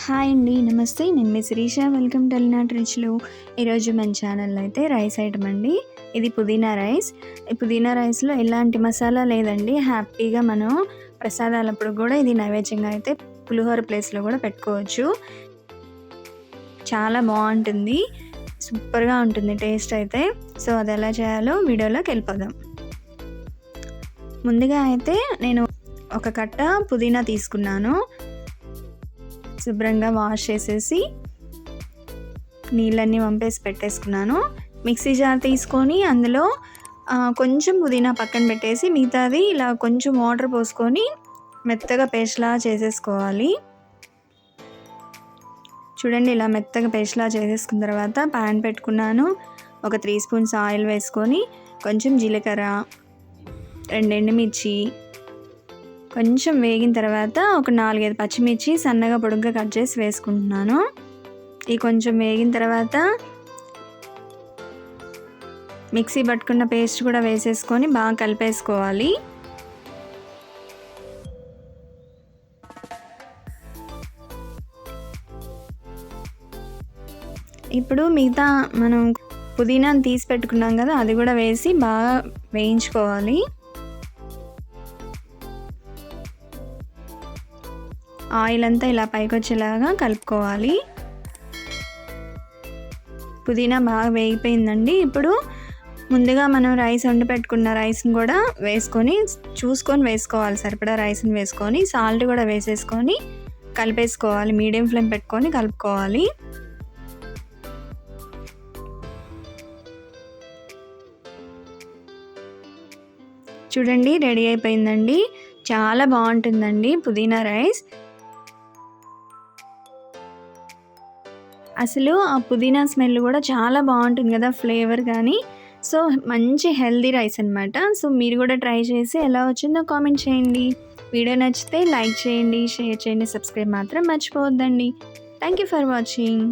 Hi అండి. నమస్తే. నేను మీ శిరీష. వెల్కమ్ టు అలనాటి రుచులు. ఈరోజు మన ఛానల్లో అయితే రైస్ ఐటమ్ అండి. ఇది పుదీనా రైస్. ఈ పుదీనా రైస్లో ఎలాంటి మసాలా లేదండి. హ్యాపీగా మనం ప్రసాదాలప్పుడు కూడా ఇది నైవేద్యంగా అయితే పులిహోర ప్లేస్లో కూడా పెట్టుకోవచ్చు. చాలా బాగుంటుంది, సూపర్గా ఉంటుంది టేస్ట్ అయితే. సో అది ఎలా చేయాలో వీడియోలోకి వెళ్ళిపోదాం. ముందుగా అయితే నేను ఒక కట్ట పుదీనా తీసుకున్నాను. శుభ్రంగా వాష్ చేసేసి నీళ్ళన్నీ వంపేసి పెట్టేసుకున్నాను. మిక్సీ జార్ తీసుకొని అందులో కొంచెం పుదీనా పక్కన పెట్టేసి మిగతాది ఇలా కొంచెం వాటర్ పోసుకొని మెత్తగా పేస్ట్లా చేసేసుకోవాలి. చూడండి, ఇలా మెత్తగా పేస్ట్లా చేసేసుకున్న తర్వాత ప్యాన్ పెట్టుకున్నాను. ఒక 3 స్పూన్స్ ఆయిల్ వేసుకొని కొంచెం జీలకర్ర, 2 ఎండుమిర్చి కొంచెం వేగిన తర్వాత ఒక 4-5 పచ్చిమిర్చి సన్నగా పొడుగ్గా కట్ చేసి వేసుకుంటున్నాను. ఈ కొంచెం వేగిన తర్వాత మిక్సీ పట్టుకున్న పేస్ట్ కూడా వేసేసుకొని బాగా కలిపేసుకోవాలి. ఇప్పుడు మిగతా మనం పుదీనాను తీసి పెట్టుకున్నాం కదా, అది కూడా వేసి బాగా వేయించుకోవాలి. ఆయిల్ అంతా ఇలా పైకి వచ్చేలాగా కలుపుకోవాలి. పుదీనా బాగా వేగిపోయిందండి. ఇప్పుడు ముందుగా మనం రైస్ వండి పెట్టుకున్న రైస్ని కూడా వేసుకొని చూసుకొని వేసుకోవాలి. సరిపడా రైస్ని వేసుకొని సాల్ట్ కూడా వేసేసుకొని కలిపేసుకోవాలి. మీడియం ఫ్లేమ్ పెట్టుకొని కలుపుకోవాలి. చూడండి, రెడీ అయిపోయిందండి. చాలా బాగుంటుందండి పుదీనా రైస్. అసలు ఆ పుదీనా స్మెల్ కూడా చాలా బాగుంటుంది కదా, ఫ్లేవర్ కానీ. సో మంచి హెల్దీ రైస్ అనమాట. సో మీరు కూడా ట్రై చేసి ఎలా వచ్చిందో కామెంట్ చేయండి. వీడియో నచ్చితే లైక్ చేయండి, షేర్ చేయండి, సబ్స్క్రైబ్ మాత్రం మర్చిపోవద్దండి. Thank you for watching.